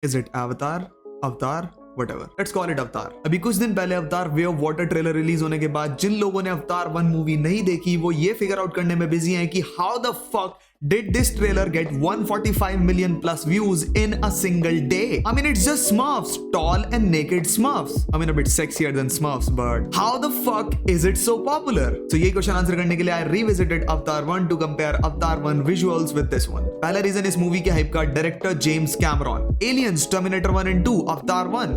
Is it Avatar? Avatar? Whatever. Let's call it Avatar. अभी कुछ दिन पहले अवतार way of water trailer release होने के बाद जिन लोगों ने अवतार 1 मूवी नहीं देखी वो ये फिगर आउट करने में बिजी हैं कि how the fuck did this trailer get 145 million plus views in a single day? I mean, it's just Smurfs, tall and naked Smurfs. I mean, a bit sexier than Smurfs, but how the fuck is it so popular? So ये question answer करने के लिए I revisited Avatar 1 to compare Avatar 1 visuals with this one. पहला reason इस movie के hype का director James Cameron. Aliens, Terminator 1 and 2, Avatar 1,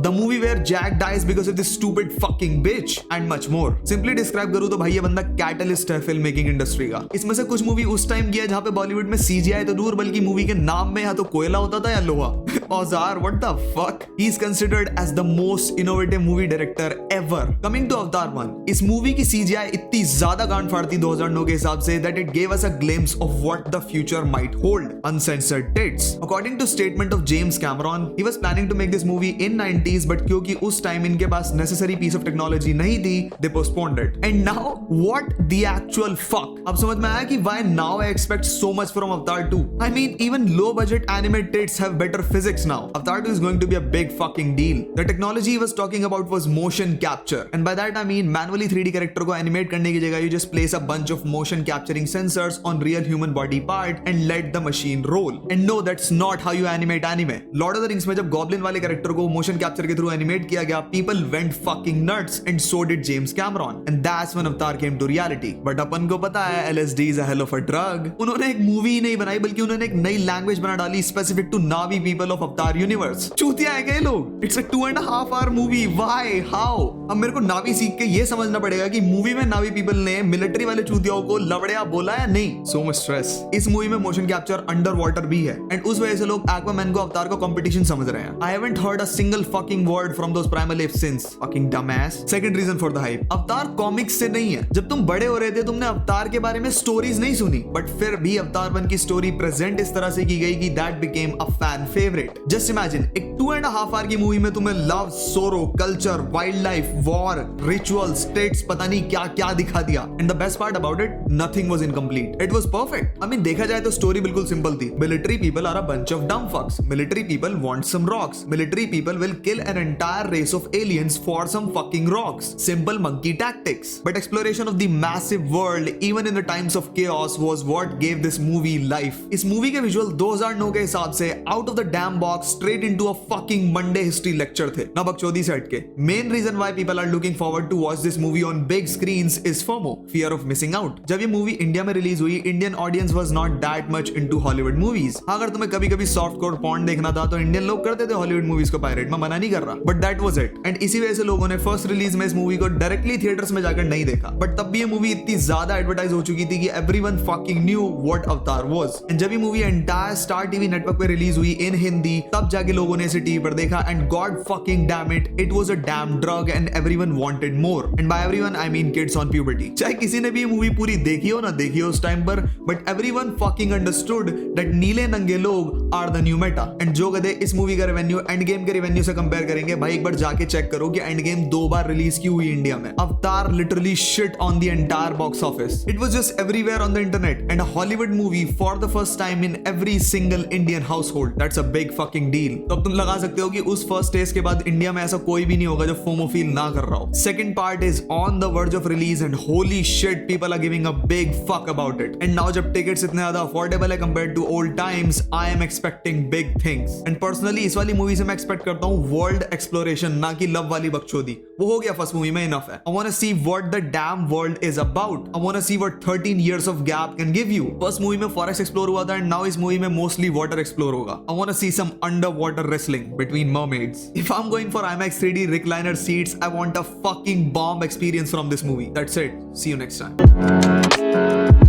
the movie where Jack dies because of this stupid fucking bitch and much more. Simply describe करूँ तो भाई ये बंदा catalyst है फिल्म मेकिंग इंडस्ट्री का. इसमें से कुछ मूवी उस टाइम किया जहां पे बॉलीवुड में सीजीआई तो दूर बल्कि मूवी के नाम में या तो कोयला होता था या लोहा. औजार, what the fuck. He is considered as the most innovative movie director ever. Coming to Avatar 1, इस मूवी की सीजीआई इतनी ज्यादा गांड फाड़ती 2009 के हिसाब से that it gave us a glimpse of what the future might hold. Uncensored tits. According to statement of James Cameron, he was planning to make this movie in 90s but क्योंकि उस time इनके पास necessary piece of technology नहीं थी, they postponed it. And now what the actual fuck. अब समझ में आया कि why now I expect so much from Avatar 2. I mean, even low budget anime tits have better physics now. Avatar 2 is going to be a big fucking deal. The technology he was talking about was motion capture. And by that I mean manually 3D character को animate करने की जगह you just place a bunch of motion capturing sensors on real human body part and let the machine roll. And no, that's not how you animate anime. Lord of the Rings में जब Goblin वाले character को motion capture के through animate किया गया, people went fucking nuts and so did James Cameron. And that's when Avatar came to reality. But अपन को पता है LSD is a hell of a drug. उन्होंने एक मूवी नहीं बनाई बल्कि उन्होंने एक नई लैंग्वेज बना डाली specific to Navi people of Avatar universe. चूतिया है गए लोग. It's a 2.5 hour movie. Why? How? अब मेरे को नावी सीख के ये समझना पड़ेगा कि मूवी में नावी पीपल ने मिलिट्री वाले चूतियाओं को लवड़िया बोला या नहीं. So much stress. इस मूवी में मोशन कैप्चर अंडर वाटर भी है एंड उस वजह से लोग एक्वामैन को अवतार का कंपटीशन समझ रहे हैं. I haven't heard a single fucking word from those primal apes since. Fucking dumbass. Second reason for the hype. Avatar comics से नहीं है. जब तुम बड़े हो रहे थे तुमने अवतार के बारे में स्टोरीज नहीं सुनी बट फिर भी अवतार 1 की स्टोरी प्रेजेंट इस तरह से की गई कि that became a fan favourite. Just imagine एक 2.5 hour की मूवी में तुम्हें love, sorrow, culture, wildlife, war, rituals, states, पता नहीं क्या क्या दिखा दिया. And the best part about it, nothing was incomplete. It was perfect. I mean देखा जाए तो स्टोरी बिल्कुल सिंपल थी. Military people are a bunch of dumb fucks. Military people want some rocks. Military people will kill an entire race of aliens for some fucking rocks. Simple monkey tactics. But exploration of the massive world even in the times of chaos was what gave this movie life. इस movie के visual 2009 के हिसाब से out of the damn box straight into a fucking Monday history lecture थे. ना बकचोदी से हटके. Main reason why people are looking forward to watch this movie on big screens is FOMO, fear of missing out. जब ये movie India में release हुई Indian audience was not that much into Hollywood movies. अगर तुम्हें कभी कभी soft core porn देखना था तो इंडियन लोग करते थे हॉलीवुड मूवीज को पायरेट. मैं मना नहीं कर रहा but that was it. And इसी वजह से लोगों ने फर्स्ट रिलीज में इस मूवी को डायरेक्टली थिएटर्स में जाकर नहीं देखा. बट तब भी ये मूवी इतनी ज्यादा एडवर्टाइज हो चुकी थी कि एवरीवन फकिंग न्यू व्हाट अवतार वाज. एंड जब ये movie entire star TV network पे रिलीज हुई इन हिंदी तब जाके लोगों ने इसे टीवी पर देखा and god fucking damn it was a damn drug and everyone wanted more. And by everyone I mean kids on puberty. चाहे किसी ने भी ये मूवी पूरी देखी हो ना देखी हो उस टाइम पर but everyone fucking understood that नीले नंगे लोग are the new meta. And जो गधे इस मूवी का रेवेन्यू एंड गेम के रेवेन्यू से कंपेयर करेंगे भाई एक बार जाके चेक करो कि एंड गेम 2 बार रिलीज की हुई इंडिया में. अवतार literally shit on the entire box office. It was just everywhere on the internet and a Hollywood movie for the first time in every single Indian household. That's a big fucking deal. तो अब तुम लगा सकते हो कि उस first test के बाद इंडिया में ऐसा कोई भी नहीं होगा जो फोमो फील ना कर रहा हो. Second part is on the verge of release and holy shit people are giving a big fuck about it. And now जब tickets इतने ज्यादा affordable है compared to old times, I am expecting big things. And personally इस वाली movie से मैं expect करता हूँ world exploration ना कि love वाली बकचोदी. वो हो गया फर्स्ट मूवी में, enough है. I wanna see what the damn world is about. I wanna see what 13 years of gap can give you. First movie में फॉरेस्ट एक्सप्लोर हुआ था एंड नाउ इस मूवी में मोस्टली वाटर एक्सप्लोर होगा. I wanna see some underwater wrestling between mermaids. If I'm going for IMAX 3D recliner seats, I want a fucking bomb experience from this movie. That's it. See you next time.